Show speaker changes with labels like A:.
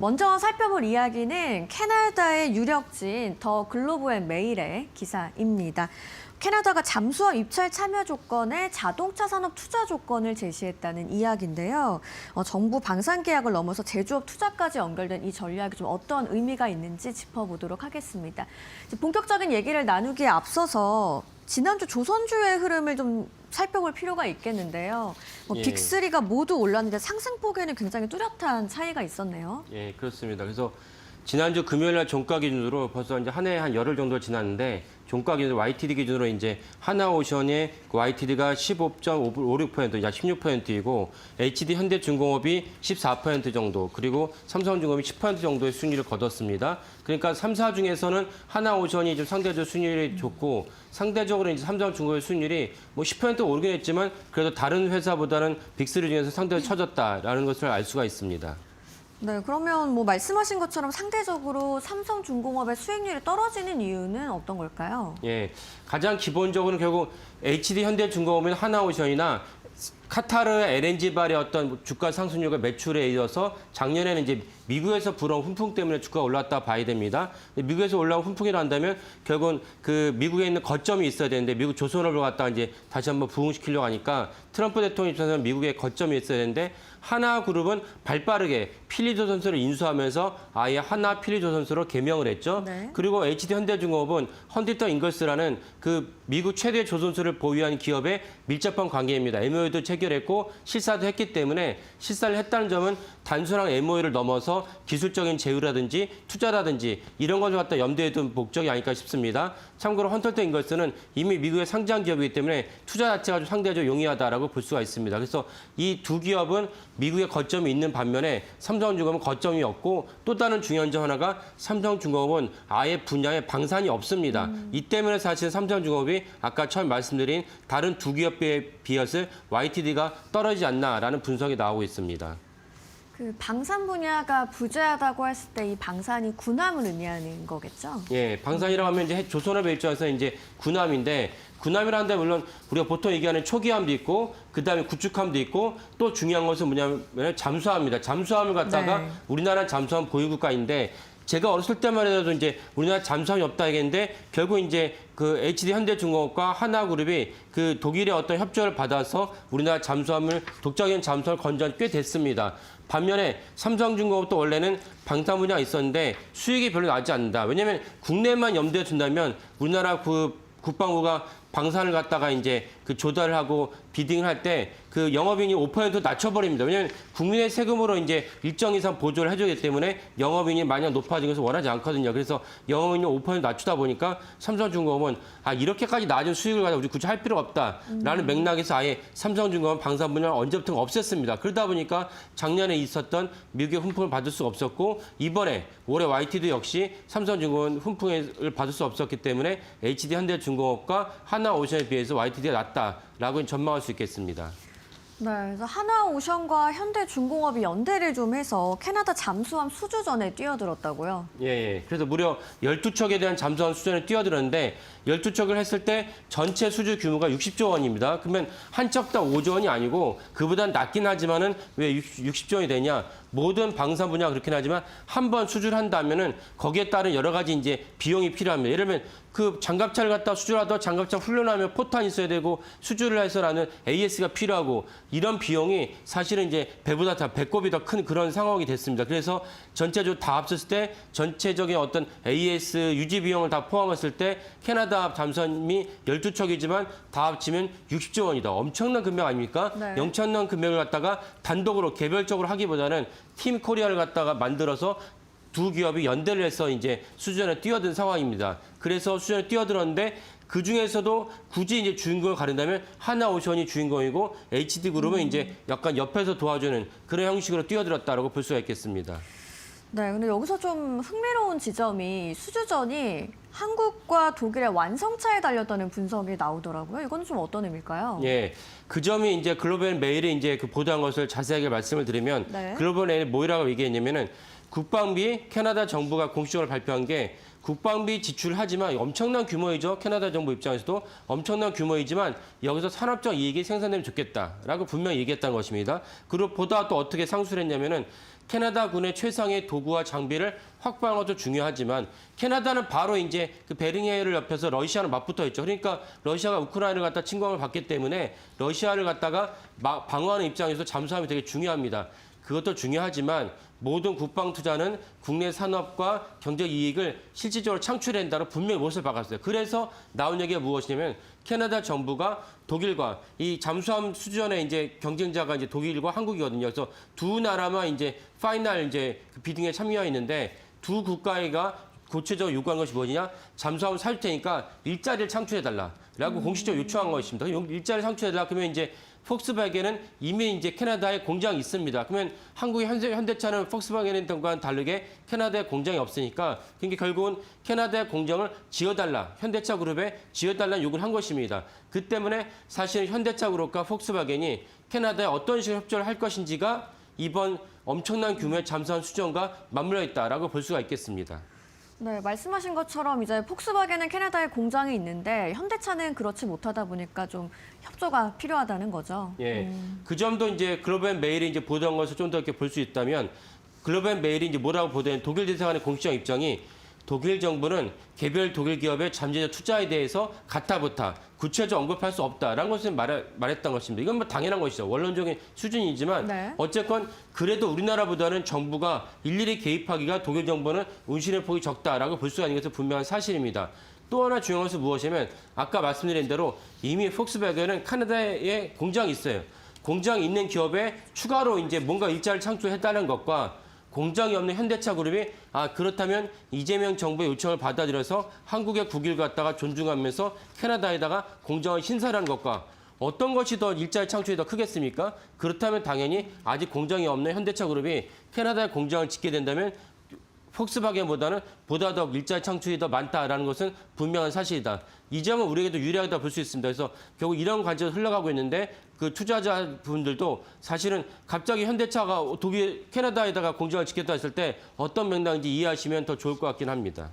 A: 먼저 살펴볼 이야기는 캐나다의 유력지인 더 글로브 앤 메일의 기사입니다. 캐나다가 잠수함 입찰 참여 조건에 자동차 산업 투자 조건을 제시했다는 이야기인데요. 정부 방산 계약을 넘어서 제조업 투자까지 연결된 이 전략이 좀 어떤 의미가 있는지 짚어보도록 하겠습니다. 본격적인 얘기를 나누기에 앞서서 지난주 조선주의 흐름을 좀 살펴볼 필요가 있겠는데요.
B: 예.
A: 빅3가 모두 올랐는데 상승폭에는 굉장히 뚜렷한 차이가 있었네요.
B: 예, 그렇습니다. 그래서 지난주 금요일 날 종가 기준으로 벌써 이제 한 해 한 열흘 정도 지났는데 종가 기준으로 YTD 기준으로 이제 하나오션의 그 YTD가 15.56%, 약 16%이고 HD 현대중공업이 14% 정도, 그리고 삼성중공업이 10% 정도의 수익률을 거뒀습니다. 그러니까 3사 중에서는 하나오션이 좀 상대적으로 수익률이 좋고 상대적으로 이제 삼성중공업의 수익률이 뭐 10% 오르긴 했지만 그래도 다른 회사보다는 빅3 중에서 상대적으로 처졌다라는 것을 알 수가 있습니다.
A: 네, 그러면 뭐 말씀하신 것처럼 상대적으로 삼성중공업의 수익률이 떨어지는 이유는 어떤 걸까요?
B: 예, 가장 기본적으로는 결국 HD 현대중공업은 하나오션이나 카타르 LNG발의 어떤 주가 상승률과 매출에 이어서 작년에는 이제 미국에서 불어온 훈풍 때문에 주가가 올랐다 봐야 됩니다. 미국에서 올라온 훈풍이라 한다면 결국은 그 미국에 있는 거점이 있어야 되는데 미국 조선업을 갖다가 이제 다시 한번 부흥시키려고 하니까 트럼프 대통령 입장에서는 미국에 거점이 있어야 되는데 하나그룹은 발빠르게 필리조선소를 인수하면서 아예 하나 필리조선소로 개명을 했죠.
A: 네.
B: 그리고 HD 현대중공업은 헌티턴 잉걸스라는 그 미국 최대 조선소를 보유한 기업의 밀접한 관계입니다. MOU도 체결했고 실사도 했기 때문에 실사를 했다는 점은 단순한 MOU를 넘어서 기술적인 제휴라든지 투자라든지 이런 것을 갖다 염두에 둔 목적이 아닐까 싶습니다. 참고로 헌터턴 잉걸스는 이미 미국의 상장 기업이기 때문에 투자 자체가 좀 상대적으로 용이하다라고 볼 수가 있습니다. 그래서 이 두 기업은 미국의 거점이 있는 반면에 삼성중공업은 거점이 없고 또 다른 중요한 점 하나가 삼성중공업은 아예 분야에 방산이 없습니다. 이 때문에 사실 삼성중공업이 아까 처음 말씀드린 다른 두 기업에 비해서 YTD가 떨어지지 않나라는 분석이 나오고 있습니다.
A: 그 방산 분야가 부재하다고 했을 때 이 방산이 군함을 의미하는 거겠죠?
B: 예, 방산이라고 하면 이제 조선업의 입장에서 이제 군함인데 군함이라는데 물론 우리가 보통 얘기하는 초기함도 있고 그다음에 구축함도 있고 또 중요한 것은 뭐냐면 잠수함입니다. 잠수함을 갖다가
A: 네.
B: 우리나라 잠수함 보유국가인데 제가 어렸을 때만 해도 이제 우리나라 잠수함이 없다 하겠는데 결국 이제 그 HD 현대중공업과 하나그룹이 그 독일의 어떤 협조를 받아서 우리나라 잠수함을 독자적인 잠수함을 건조한 꽤 됐습니다. 반면에 삼성중공업도 원래는 방산 분야가 있었는데 수익이 별로 나지 않는다. 왜냐하면 국내만 염두에 둔다면 우리나라 그 국방부가 방산을 갖다가 이제 그 조달을 하고 비딩을 할 때 그 영업이익이 5% 낮춰버립니다. 왜냐하면 국민의 세금으로 이제 일정 이상 보조를 해주기 때문에 영업이익이 마냥 높아진 것을 원하지 않거든요. 그래서 영업이익이 5% 낮추다 보니까 삼성중공업은 이렇게까지 낮은 수익을 가지고 우리 굳이 할 필요가 없다라는 맥락에서 아예 삼성중공업 방산 분야를 언제부터 없앴습니다. 그러다 보니까 작년에 있었던 미국의 훈풍을 받을 수가 없었고 이번에 올해 YTD 역시 삼성중공업 훈풍을 받을 수 없었기 때문에 HD 현대중공업과 하나오션에 비해서 YTD가 낮다라고 전망할 수 있겠습니다.
A: 네, 그래서 하나오션과 현대중공업이 연대를 좀 해서 캐나다 잠수함 수주전에 뛰어들었다고요?
B: 예. 그래서 무려 12척에 대한 잠수함 수주전에 뛰어들었는데 12척을 했을 때 전체 수주 규모가 60조 원입니다. 그러면 한 척당 5조 원이 아니고 그보다 낮긴 하지만은 왜 60조 원이 되냐? 모든 방산 분야가 그렇긴 하지만 한 번 수주를 한다면은 거기에 따른 여러 가지 이제 비용이 필요합니다. 예를 들면 그 장갑차를 갖다 수주를 하다 장갑차 훈련하면 포탄이 있어야 되고 수주를 해서라는 AS가 필요하고 이런 비용이 사실은 이제 배보다 다 배꼽이 더 큰 그런 상황이 됐습니다. 그래서 전체적으로 다 합쳤을 때 전체적인 어떤 AS 유지 비용을 다 포함했을 때 캐나다 잠수함이 12척이지만 다 합치면 60조 원이다. 엄청난 금액 아닙니까?
A: 네.
B: 엄청난 금액을 갖다가 단독으로 개별적으로 하기보다는 팀 코리아를 갖다가 만들어서 두 기업이 연대를 해서 이제 수주전에 뛰어든 상황입니다. 그래서 수주전에 뛰어들었는데 그 중에서도 굳이 이제 주인공을 가린다면 하나오션이 주인공이고 HD그룹은 이제 약간 옆에서 도와주는 그런 형식으로 뛰어들었다라고 볼 수가 있겠습니다.
A: 네, 근데 여기서 좀 흥미로운 지점이 수주전이 한국과 독일의 완성차에 달렸다는 분석이 나오더라고요. 이건 좀 어떤 의미일까요?
B: 예, 그 점이 이제 글로벌 메일이 이제 그 보도한 것을 자세하게 말씀을 드리면
A: 네.
B: 글로벌 메일이 뭐라고 얘기했냐면은 국방비 캐나다 정부가 공식적으로 발표한 게 국방비 지출하지만 엄청난 규모이죠. 캐나다 정부 입장에서도 엄청난 규모이지만 여기서 산업적 이익이 생산되면 좋겠다라고 분명히 얘기했다는 것입니다. 그리고 보다 또 어떻게 상수를 했냐면은 캐나다군의 최상의 도구와 장비를 확보하는 것도 중요하지만 캐나다는 바로 이제 그 베링해를 옆에서 러시아는 맞붙어 있죠. 그러니까 러시아가 우크라이나를 갖다 침공을 받기 때문에 러시아를 갖다가 방어하는 입장에서 잠수함이 되게 중요합니다. 그것도 중요하지만 모든 국방 투자는 국내 산업과 경제 이익을 실질적으로 창출한다고 분명히 못을 박았어요. 그래서 나온 얘기가 무엇이냐면 캐나다 정부가 독일과 이 잠수함 수준의 이제 경쟁자가 이제 독일과 한국이거든요. 그래서 두 나라만 이제 파이널 이제 그 비딩에 참여했는데 두 국가가 구체적으로 요구한 것이 뭐냐? 잠수함을 살 테니까 일자리를 창출해달라라고 공식적으로 요청한 것입니다. 일자리를 창출해달라 그러면 이제 폭스바겐은 이미 이제 캐나다에 공장이 있습니다. 그러면 한국의 현대차는 폭스바겐과는 다르게 캐나다에 공장이 없으니까 그러니까 결국은 캐나다의 공장을 지어달라, 현대차 그룹에 지어달라는 요구를 한 것입니다. 그 때문에 사실 현대차 그룹과 폭스바겐이 캐나다에 어떤 식으로 협조를 할 것인지가 이번 엄청난 규모의 잠수함 수정과 맞물려 있다라고 볼 수가 있겠습니다.
A: 네, 말씀하신 것처럼 이제 폭스바겐은 캐나다에 공장이 있는데 현대차는 그렇지 못하다 보니까 좀 협조가 필요하다는 거죠.
B: 예, 그 점도 이제 글로벌 메일이 이제 보도한 것을 좀 더 이렇게 볼 수 있다면 글로벌 메일이 이제 뭐라고 보도한 독일 대사관의 공식적 입장이 독일 정부는 개별 독일 기업의 잠재적 투자에 대해서 가타부타 구체적으로 언급할 수 없다라는 것을 말했던 것입니다. 이건 뭐 당연한 것이죠. 원론적인 수준이지만
A: 네.
B: 어쨌건 그래도 우리나라보다는 정부가 일일이 개입하기가 독일 정부는 운신의 폭이 적다라고 볼 수가 있는 것은 분명한 사실입니다. 또 하나 중요한 것은 무엇이냐면 아까 말씀드린 대로 이미 폭스바겐은 캐나다에 공장이 있어요. 공장이 있는 기업에 추가로 이제 뭔가 일자리를 창출했다는 것과 공장이 없는 현대차 그룹이 그렇다면 이재명 정부의 요청을 받아들여서 한국의 국익을 갖다가 존중하면서 캐나다에다가 공장을 신설하는 것과 어떤 것이 더 일자리 창출이 더 크겠습니까? 그렇다면 당연히 아직 공장이 없는 현대차 그룹이 캐나다에 공장을 짓게 된다면 폭스바겐보다는 보다 더 일자리 창출이 더 많다라는 것은 분명한 사실이다. 이 점은 우리에게도 유리하다 볼 수 있습니다. 그래서 결국 이런 관점으로 흘러가고 있는데 그 투자자분들도 사실은 갑자기 현대차가 독일, 캐나다에다가 공장을 짓겠다 했을 때 어떤 맥락인지 이해하시면 더 좋을 것 같긴 합니다.